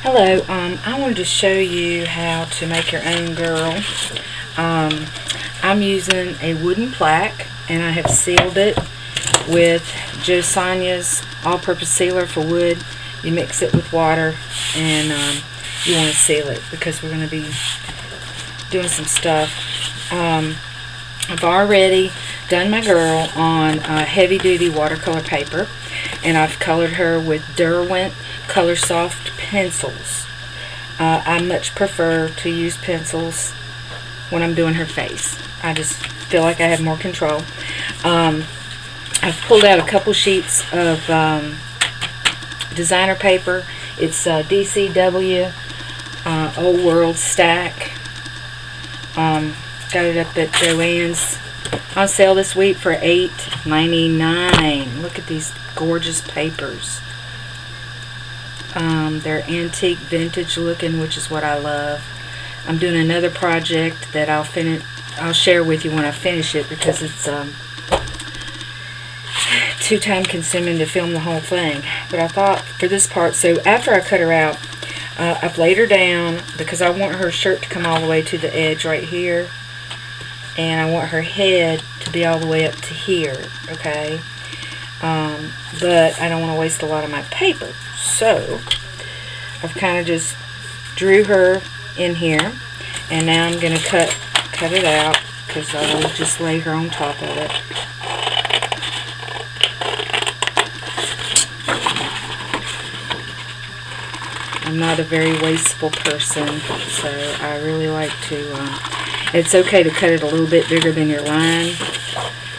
Hello, I wanted to show you how to make your own girl. I'm using a wooden plaque and I have sealed it with Josiah's all-purpose sealer for wood. You mix it with water and you want to seal it because we're going to be doing some stuff. I've already done my girl on heavy-duty watercolor paper, and I've colored her with Derwent Color Soft pencils. I much prefer to use pencils when I'm doing her face. I just feel like I have more control. I've pulled out a couple sheets of designer paper. It's DCW Old World Stack. Got it up at Joann's on sale this week for $8.99. Look at these gorgeous papers. They're antique vintage looking, which is what I love. I'm doing another project that I'll share with you when I finish it, because it's too time consuming to film the whole thing. But I thought for this part, so after I cut her out, I've laid her down because I want her shirt to come all the way to the edge right here, and I want her head to be all the way up to here, okay? But I don't want to waste a lot of my paper, so I've kind of just drew her in here, and now I'm going to cut it out because I will just lay her on top of it. I'm not a very wasteful person, so I really like to, it's okay to cut it a little bit bigger than your line,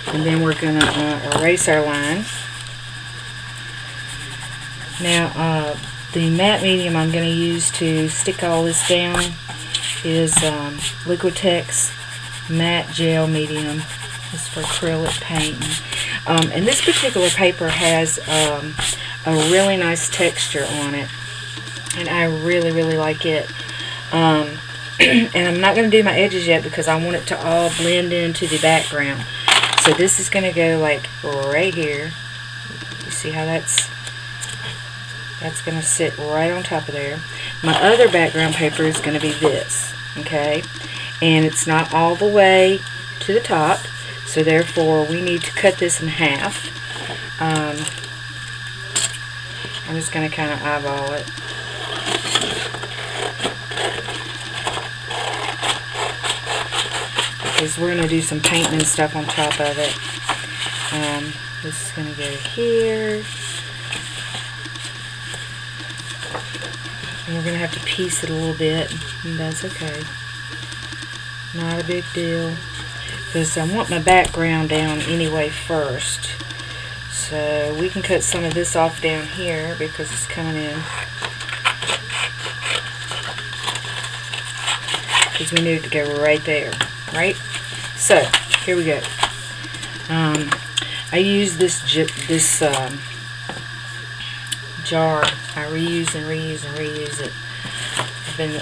and then we're going to erase our line. Now, the matte medium I'm going to use to stick all this down is Liquitex matte gel medium. It's for acrylic painting. And this particular paper has a really nice texture on it, and I really, really like it. And I'm not going to do my edges yet because I want it to all blend into the background. So this is going to go like right here. You see how that's going to sit right on top of there. My other background paper is going to be this, okay? And it's not all the way to the top, so therefore we need to cut this in half. I'm just going to kind of eyeball it. Because we're going to do some painting and stuff on top of it. This is going to go here. And we're going to have to piece it a little bit, and that's okay. Not a big deal. Because I want my background down anyway first. So we can cut some of this off down here because it's coming in. Because we need it to go right there, right? So, here we go. I use this jar. I reuse and reuse and reuse it. I've been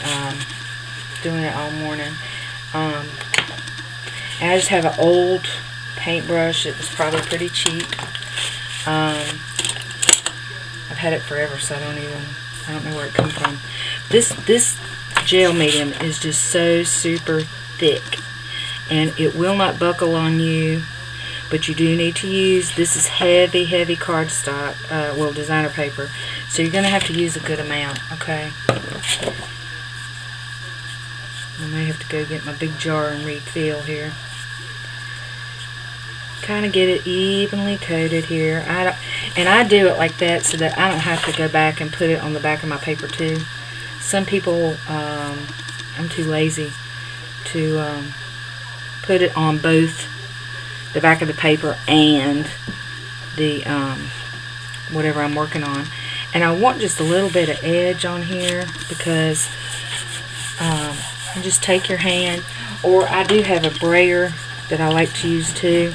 doing it all morning. And I just have an old paintbrush. It was probably pretty cheap. I've had it forever, so I don't know where it comes from. This gel medium is just so super thick, and it will not buckle on you. But you do need to use, this is heavy cardstock, well, designer paper. So you're going to have to use a good amount, okay? I may have to go get my big jar and refill here. Kind of get it evenly coated here. And I do it like that so that I don't have to go back and put it on the back of my paper too. Some people, I'm too lazy to put it on both the back of the paper and the whatever I'm working on. And I want just a little bit of edge on here because you just take your hand, or I do have a brayer that I like to use too.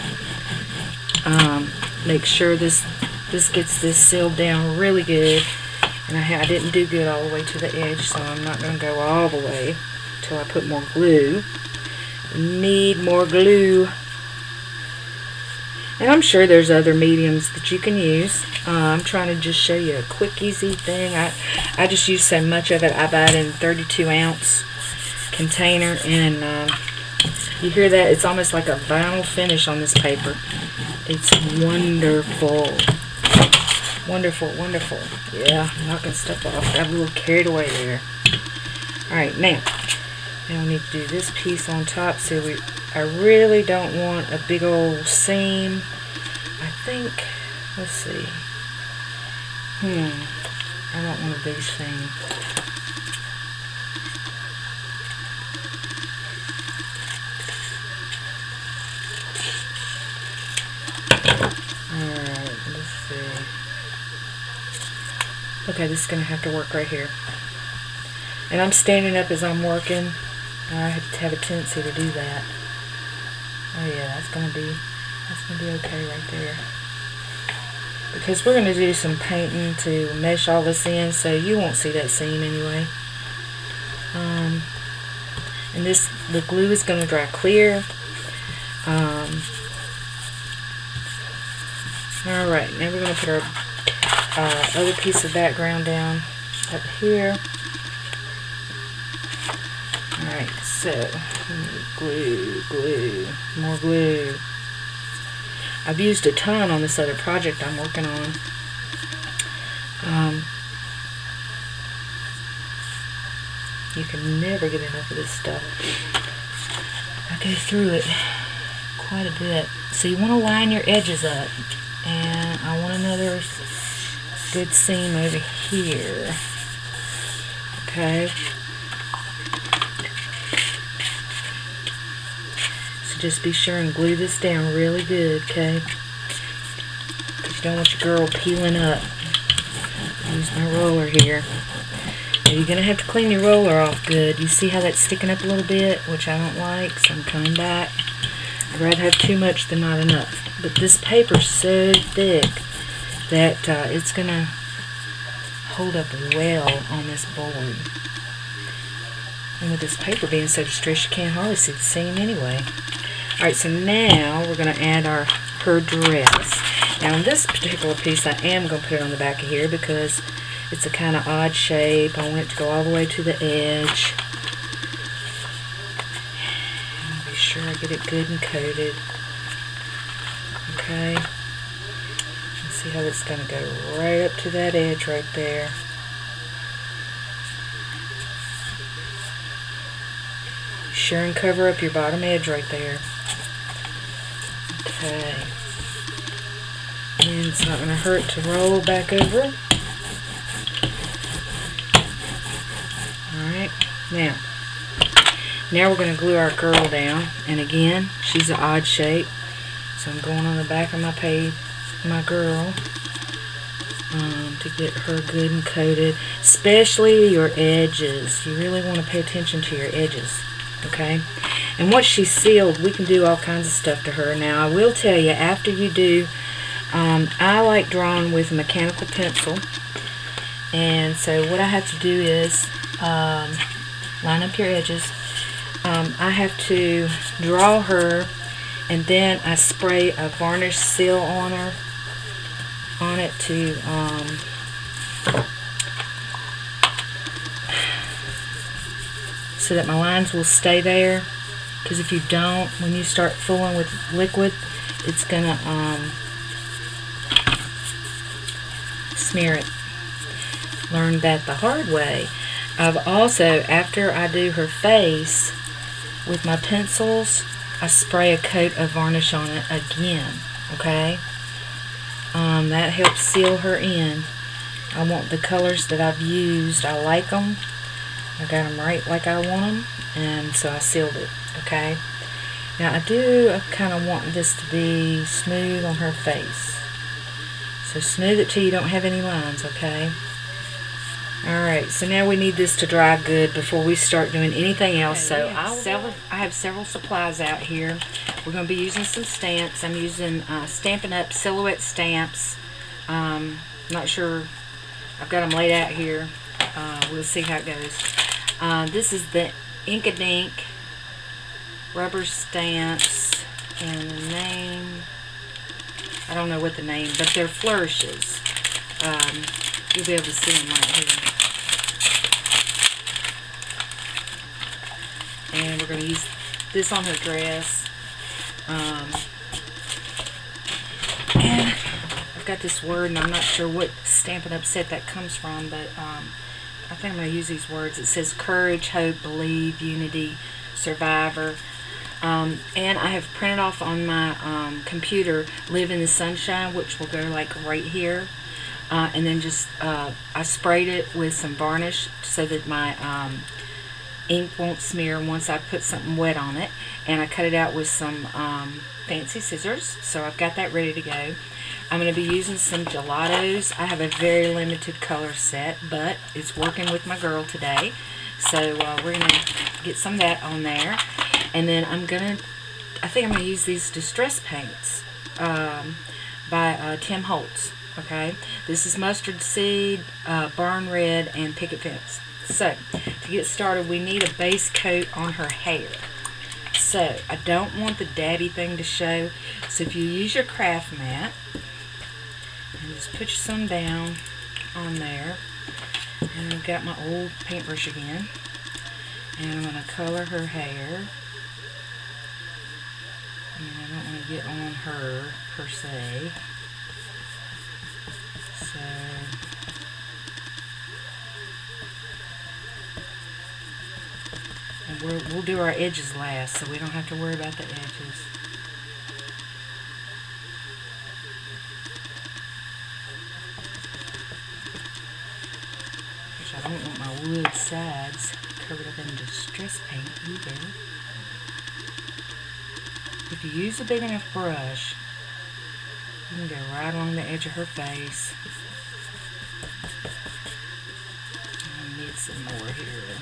Make sure this gets this sealed down really good. And I didn't do good all the way to the edge, so I'm not going to go all the way until I put more glue. Need more glue. And I'm sure there's other mediums that you can use. I'm trying to just show you a quick, easy thing. I just use so much of it. I buy it in 32-ounce container, and you hear that? It's almost like a vinyl finish on this paper. It's wonderful. Wonderful, wonderful. Yeah, knocking stuff off. Got a little carried away there. Alright, now we need to do this piece on top. So I really don't want a big old seam. I think, let's see. I don't want a big seam. Alright, let's see. Okay, this is going to have to work right here. And I'm standing up as I'm working. I have a tendency to do that. Oh yeah, that's gonna be okay right there. Because we're gonna do some painting to mesh all this in, so you won't see that seam anyway. And the glue is gonna dry clear. Alright, now we're gonna put our other piece of background down up here. Alright, so glue, more glue. I've used a ton on this other project I'm working on. You can never get enough of this stuff. I go through it quite a bit. So you want to line your edges up. And I want another good seam over here. Okay. Just be sure and glue this down really good, okay? Because you don't want your girl peeling up. Use my roller here. Now you're going to have to clean your roller off good. You see how that's sticking up a little bit, which I don't like, so I'm coming back. I'd rather have too much than not enough. But this paper's so thick that it's going to hold up well on this board. And with this paper being so distressed, you can't hardly see the seam anyway. Alright, so now we're going to add her dress. Now in this particular piece, I am going to put it on the back of here because it's a kind of odd shape. I want it to go all the way to the edge. And be sure I get it good and coated. Okay. And see how it's going to go right up to that edge right there. Sure and cover up your bottom edge right there. Okay. And it's not going to hurt to roll back over. Alright. Now we're going to glue our girl down. And again, she's an odd shape. So I'm going on the back of my girl to get her good and coated. Especially your edges. You really want to pay attention to your edges. Okay, and once she's sealed, we can do all kinds of stuff to her. Now, I will tell you, after you do, I like drawing with a mechanical pencil, and so what I have to do is line up your edges. I have to draw her, and then I spray a varnish seal on it to so that my lines will stay there, because if you don't, when you start fooling with liquid, it's gonna smear it. Learned that the hard way. I've also, after I do her face with my pencils, I spray a coat of varnish on it again. Okay, that helps seal her in. I want the colors that I've used, I like them. I got them right like I want them, and so I sealed it. Okay, now I do kind of want this to be smooth on her face, so smooth it till you don't have any lines. Okay, alright, so now we need this to dry good before we start doing anything else. So I have several supplies out here. We're going to be using some stamps. I'm using Stampin' Up! Silhouette stamps. Not sure, I've got them laid out here. We'll see how it goes. This is the Ink-a-Dink rubber stamps, and the name I don't know what the name, but they're flourishes. You'll be able to see them right here. And we're going to use this on her dress. And I've got this word, and I'm not sure what Stampin' Up! Set that comes from, but I think I'm going to use these words. It says courage, hope, believe, unity, survivor. And I have printed off on my computer, Live in the Sunshine, which will go like right here. And then just, I sprayed it with some varnish so that my ink won't smear once I put something wet on it. And I cut it out with some fancy scissors. So I've got that ready to go. I'm going to be using some gelatos. I have a very limited color set, but it's working with my girl today. So we're going to get some of that on there. And then I think I'm going to use these distress paints by Tim Holtz. Okay, this is mustard seed, barn red, and picket fence. So to get started, we need a base coat on her hair. So I don't want the daddy thing to show. So if you use your craft mat, and just put some down on there. And I've got my old paintbrush again. And I'm going to color her hair. And I don't want to get on her per se. So and we'll do our edges last, so we don't have to worry about the edges. Which I don't want my wood sides covered up in distress paint either. If you use a big enough brush, you can go right along the edge of her face. I need some more here.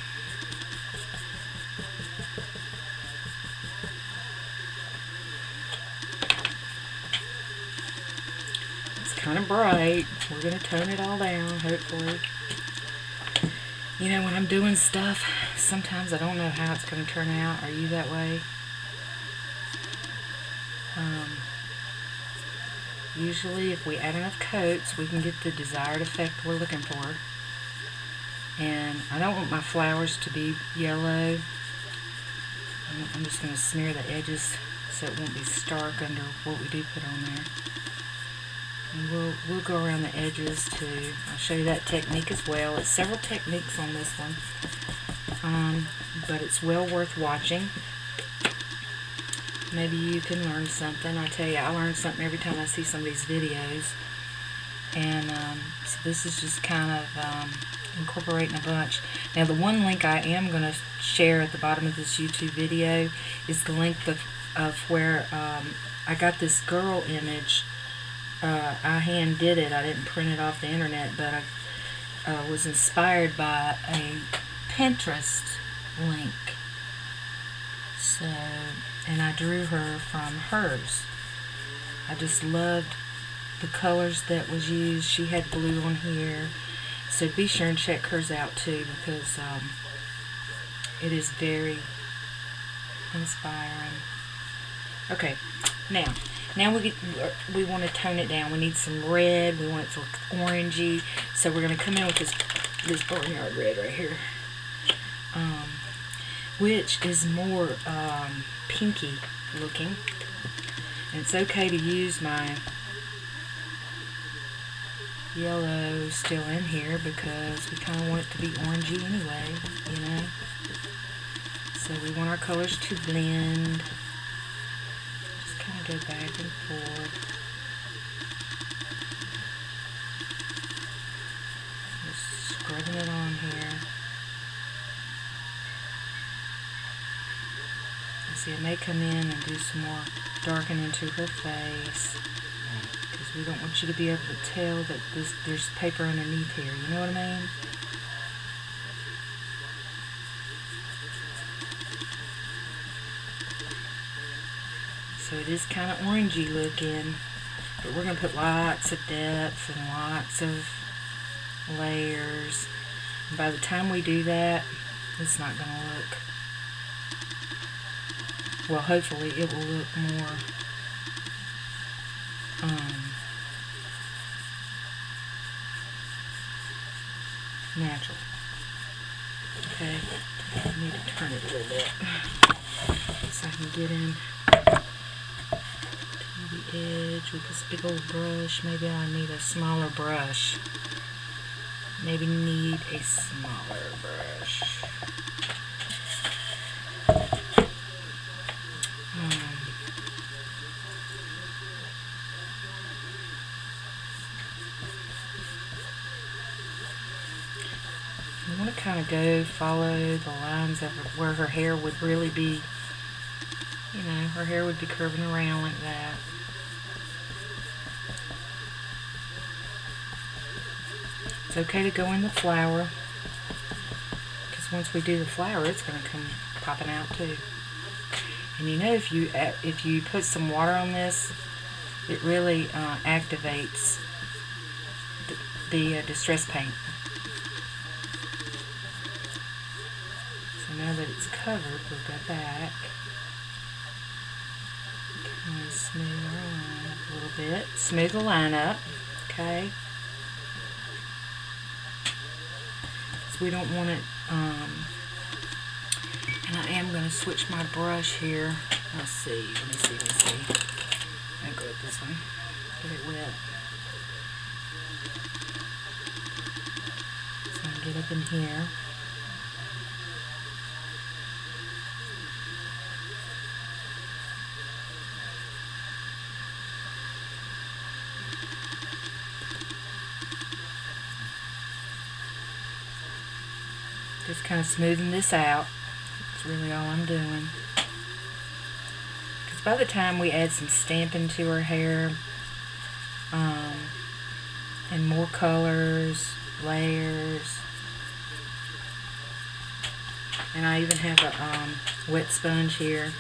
It's kind of bright. We're going to tone it all down, hopefully. You know, when I'm doing stuff, sometimes I don't know how it's going to turn out. Are you that way? Usually, if we add enough coats, we can get the desired effect we're looking for. And I don't want my flowers to be yellow. I'm just going to smear the edges so it won't be stark under what we do put on there. And we'll go around the edges too. I'll show you that technique as well. It's several techniques on this one, but it's well worth watching. Maybe you can learn something. I tell you, I learn something every time I see some of these videos. And so this is just kind of incorporating a bunch. Now the one link I am going to share at the bottom of this YouTube video is the link of where I got this girl image. I hand did it. I didn't print it off the internet, but I was inspired by a Pinterest link. So, and I drew her from hers. I just loved the colors that was used. She had blue on here. So be sure and check hers out too, because it is very inspiring. Okay, now we want to tone it down. We need some red. We want it to look orangey. So we're going to come in with this barnyard red right here, which is more pinky looking. And it's okay to use my yellow still in here because we kind of want it to be orangey anyway, you know. So we want our colors to blend. Just kind of go back and forth. Just scrubbing it on here. And see, I may come in and do some more darkening to her face. Because we don't want you to be able to tell that there's paper underneath here. You know what I mean? So it is kind of orangey looking. But we're going to put lots of depth and lots of layers. And by the time we do that, it's not going to look... Well, hopefully it will look more... natural. Okay, I need to turn it a little bit so I can get in to the edge with this big old brush. Maybe I need a smaller brush. Maybe need a smaller brush. I want to kind of follow the lines of where her hair would really be, you know, her hair would be curving around like that. It's okay to go in the flower, because once we do the flower, it's going to come popping out too. And you know, if you put some water on this, it really activates the distress paint. So now that it's covered, we'll go back, kind of smooth our line up a little bit. Smooth the line up, okay? Because we don't want it. And I am going to switch my brush here. Let's see. Let me see. I'll go with this one. Get it wet. So I'll get up in here. Just kind of smoothing this out. That's really all I'm doing. Because by the time we add some stamping to her hair, and more colors, layers, and I even have a wet sponge here.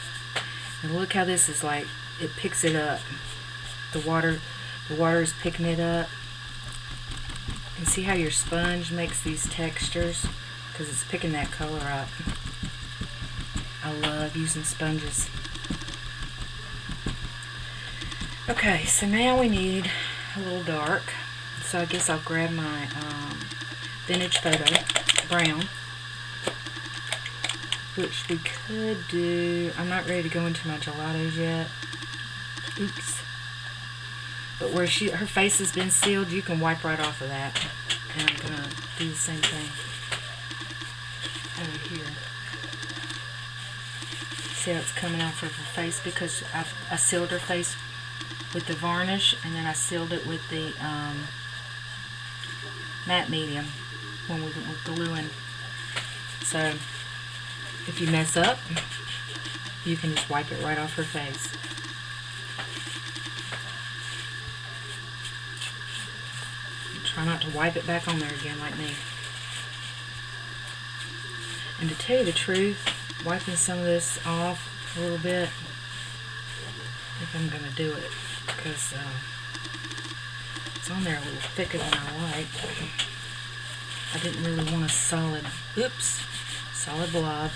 And look how this is like, it picks it up. The water is picking it up. And see how your sponge makes these textures? Because it's picking that color up. I love using sponges. Okay, so now we need a little dark. So I guess I'll grab my Vintage Photo Brown, which we could do. I'm not ready to go into my gelatos yet. Oops. But where her face has been sealed, you can wipe right off of that. And I'm going to do the same thing over here. See how it's coming off of her face, because I sealed her face with the varnish, and then I sealed it with the matte medium when we were gluing. So if you mess up, you can just wipe it right off her face. Try not to wipe it back on there again like me. And to tell you the truth, wiping some of this off a little bit, I think I'm going to do it, because it's on there a little thicker than I like. I didn't really want a solid blob.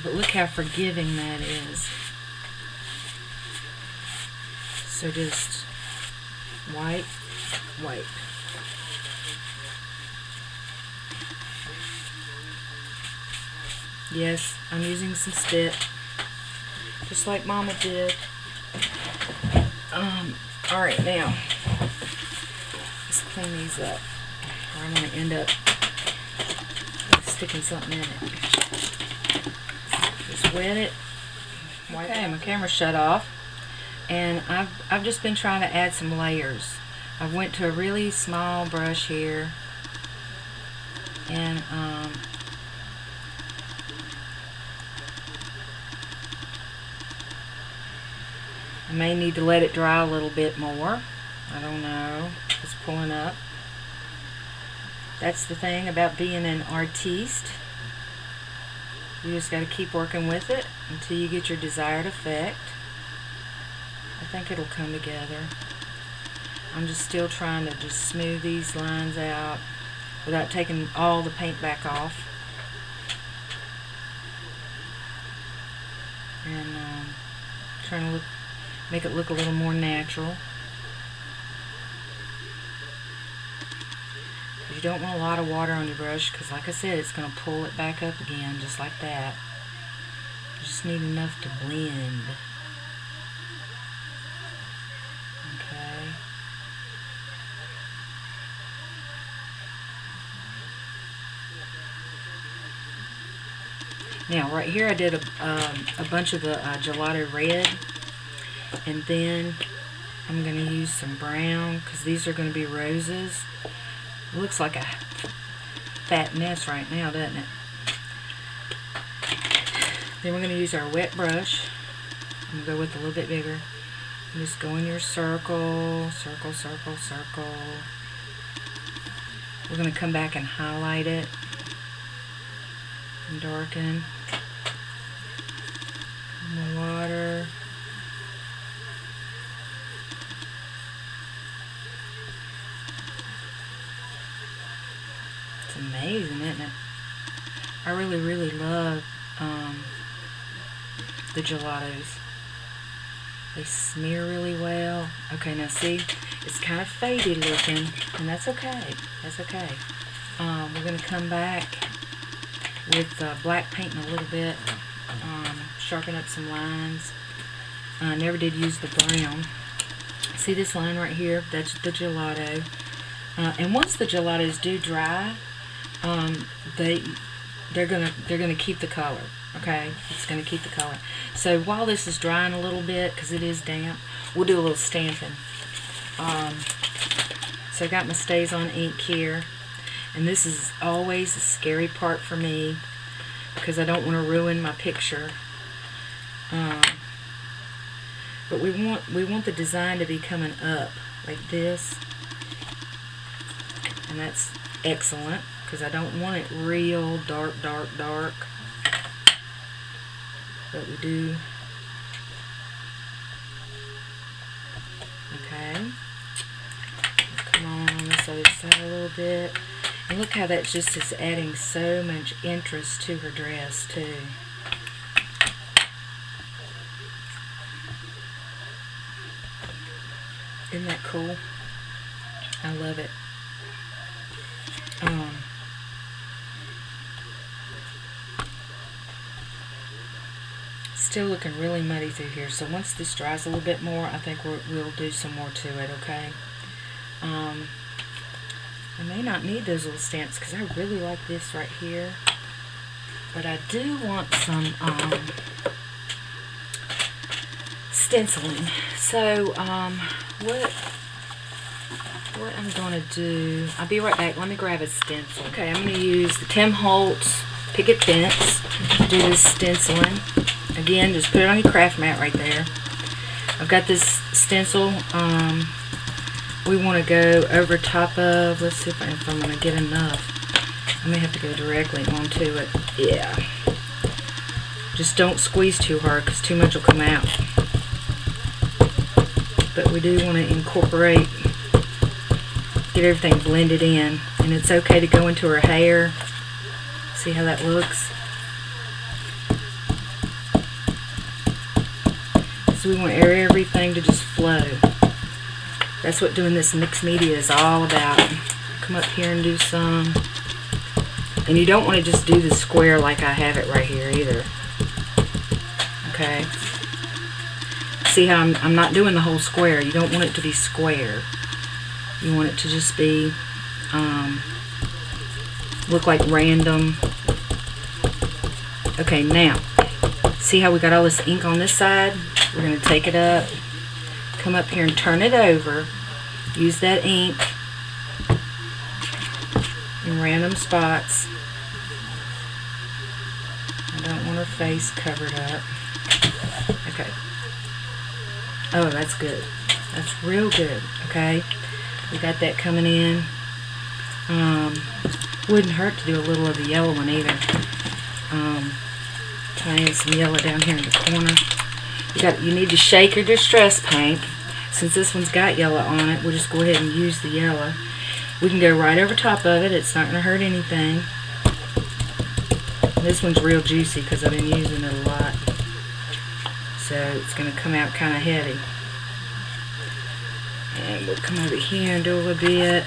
But look how forgiving that is. So just wipe. Yes, I'm using some spit, just like Mama did. Alright, now, let's clean these up, or I'm going to end up sticking something in it. Just wet it. Okay, my camera's shut off, and I've just been trying to add some layers. I went to a really small brush here, and I may need to let it dry a little bit more. I don't know. It's pulling up. That's the thing about being an artiste. You just got to keep working with it until you get your desired effect. I think it'll come together. I'm just still trying to just smooth these lines out without taking all the paint back off. And trying to make it look a little more natural. You You don't want a lot of water on your brush because, like I said, it's going to pull it back up again just like that. You just need enough to blend. Okay. Now, right here I did a bunch of the gelato red, and then I'm going to use some brown because these are going to be roses. It looks like a fat mess right now, doesn't it? Then we're going to use our wet brush. I'm going to go with a little bit bigger. And just go in your circle, circle, circle, circle. We're going to come back and highlight it and darken. In the water. It's amazing, isn't it? I really, really love the gelatos. They smear really well. Okay, now see, it's kind of faded looking, and that's okay. That's okay. We're going to come back with black paint in a little bit, sharpen up some lines. I never did use the brown. See this line right here? That's the gelato. And once the gelatos do dry, they're gonna keep the color. Okay, it's gonna keep the color. So while this is drying a little bit, because it is damp, we'll do a little stamping. So I got my StazOn ink here, and this is always a scary part for me because I don't want to ruin my picture. But we want the design to be coming up like this, and that's excellent because I don't want it real dark, dark, dark. But we do. Okay. Come on this other side a little bit. And look how that just is adding so much interest to her dress too. Isn't that cool? I love it. Still looking really muddy through here, so once this dries a little bit more, I think we'll do some more to it, okay? I may not need those little stamps because I really like this right here, but I do want some stenciling. So what I'm going to do, I'll be right back. Let me grab a stencil. Okay, I'm going to use the Tim Holtz Picket Fence to do this stenciling. Again, just put it on your craft mat right there. I've got this stencil we want to go over top of. Let's see if I'm going to get enough. I may have to go directly onto it. Yeah. Just don't squeeze too hard because too much will come out. But we do want to incorporate, get everything blended in. And it's okay to go into her hair. See how that looks? So we want everything to just flow. That's what doing this mixed media is all about. Come up here and do some. And you don't want to just do the square like I have it right here either. Okay. See how I'm not doing the whole square. You don't want it to be square. You want it to just be, look like random. Okay, now, see how we got all this ink on this side? We're going to take it up, come up here and turn it over. Use that ink in random spots. I don't want her face covered up. Okay. Oh, that's good. That's real good. Okay. We got that coming in. Wouldn't hurt to do a little of the yellow one either. Tying some yellow down here in the corner. You need to shake your distress paint. Since this one's got yellow on it, we'll just go ahead and use the yellow. We can go right over top of it. It's not going to hurt anything. This one's real juicy because I've been using it a lot. So it's going to come out kind of heavy. And we'll come over here and do a little bit.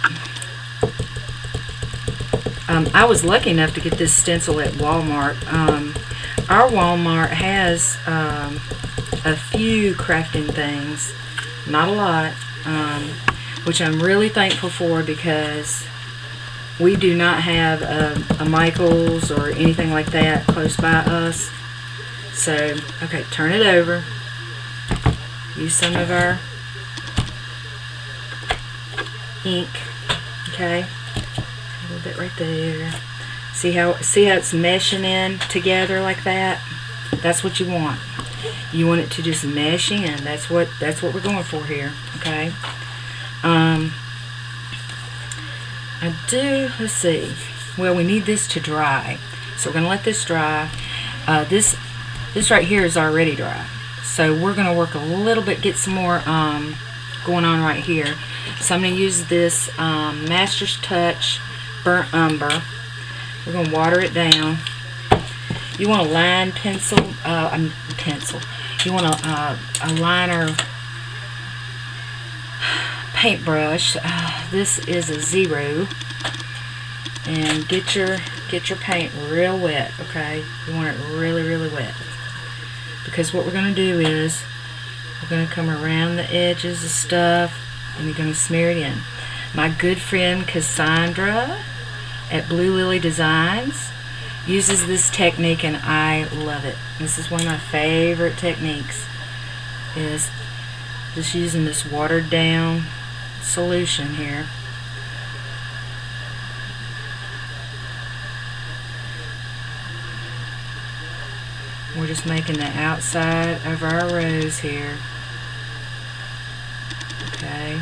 I was lucky enough to get this stencil at Walmart. Our Walmart has a few crafting things, not a lot, which I'm really thankful for, because we do not have a Michael's or anything like that close by us. So, okay, turn it over. Use some of our ink. Okay, a little bit right there. See how it's meshing in together like that? That's what you want. You want it to just mesh in. That's what we're going for here. Okay. Let's see. Well, we need this to dry, so we're gonna let this dry. This right here is already dry, so we're gonna work a little bit, get some more going on right here. So I'm gonna use this Master's Touch Burnt Umber. We're gonna water it down. You want a line pencil, You want a liner paintbrush. This is a 0, and get your paint real wet. Okay, you want it really, really wet, because what we're gonna do is we're gonna come around the edges of stuff, and you're gonna smear it in. My good friend Cassandra at Blue Lily Designs uses this technique, and I love it. This is one of my favorite techniques, is just using this watered down solution here. We're just making the outside of our rose here. Okay.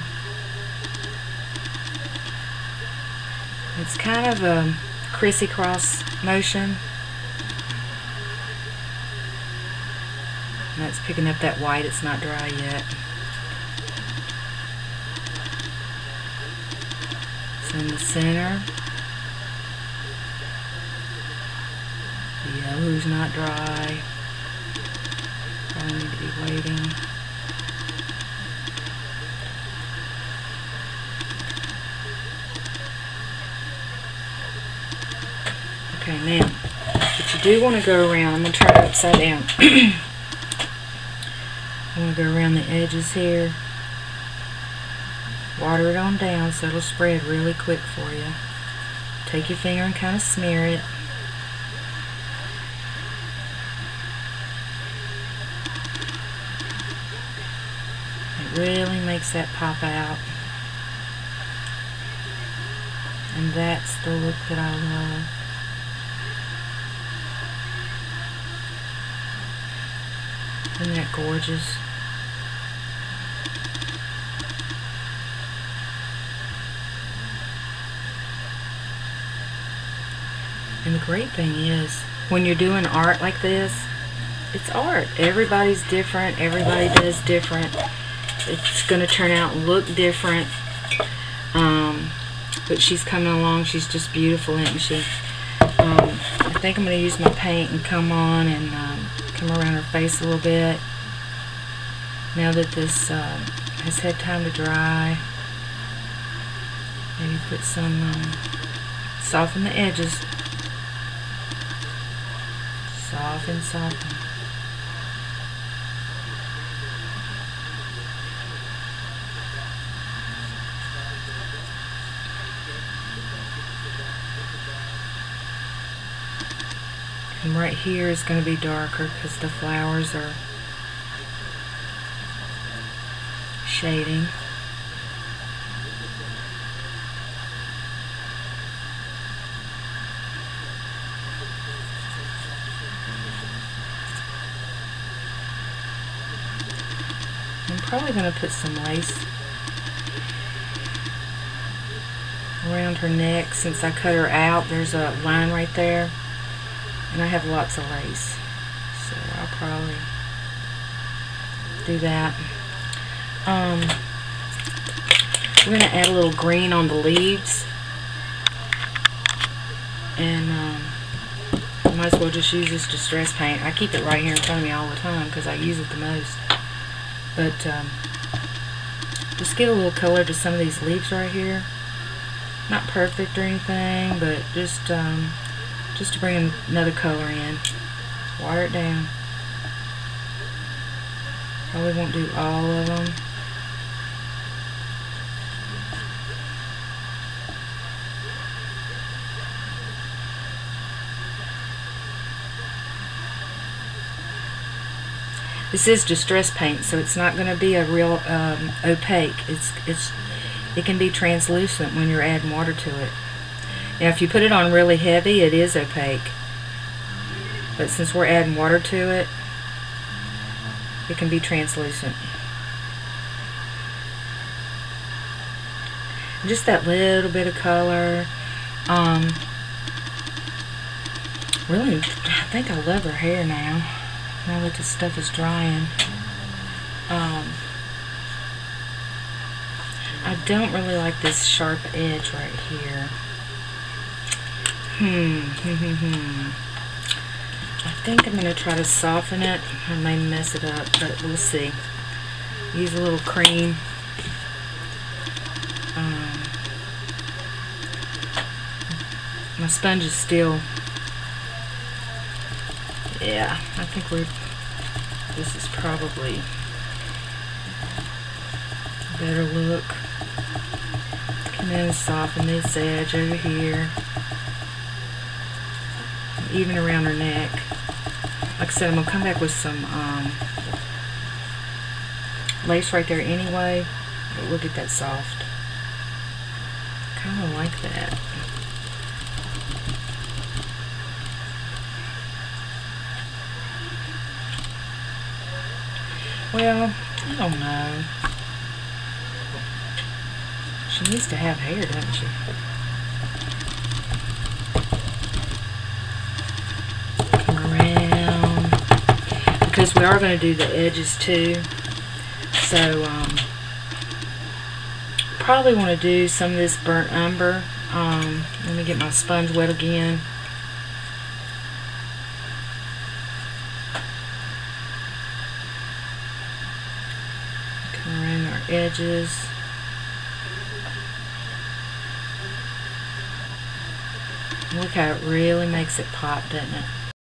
It's kind of a crissy-cross motion. That's picking up that white. It's not dry yet. So in the center, the yellow's not dry. Probably need to be waiting. Okay, now, but you do want to go around. I'm going to turn it upside down. I want to go around the edges here. Water it on down so it'll spread really quick for you. Take your finger and kind of smear it. It really makes that pop out. And that's the look that I love. Isn't that gorgeous? And the great thing is, when you're doing art like this, it's art. Everybody's different. Everybody does different. It's going to turn out and look different. But she's coming along. She's just beautiful, isn't she? I think I'm going to use my paint and come on and come around her face a little bit. Now that this has had time to dry, maybe put some, soften the edges. Soften, soften. And right here is going to be darker because the flowers are shading. I'm probably going to put some lace around her neck. Since I cut her out, there's a line right there. And I have lots of lace, so I'll probably do that. We're going to add a little green on the leaves. And I might as well just use this distress paint. I keep it right here in front of me all the time because I use it the most. But just get a little color to some of these leaves right here. Not perfect or anything, but just to bring another color in. Water it down. Probably won't do all of them. This is distress paint, so it's not going to be a real opaque. It can be translucent when you're adding water to it. Now, if you put it on really heavy, it is opaque. But since we're adding water to it, it can be translucent. Just that little bit of color. Really, I think I love her hair now. Now that the stuff is drying. I don't really like this sharp edge right here. I think I'm going to try to soften it. I may mess it up, but we'll see. Use a little cream. My sponge is still... Yeah, I think this is probably a better look. Come in and soften this edge over here. Even around her neck. Like I said, I'm going to come back with some lace right there anyway, but we'll get that soft. Kind of like that. Well, I don't know. She needs to have hair, doesn't she? Come around. Because we are going to do the edges too. So, probably want to do some of this burnt umber. Let me get my sponge wet again. Around our edges. Look how it really makes it pop, doesn't it?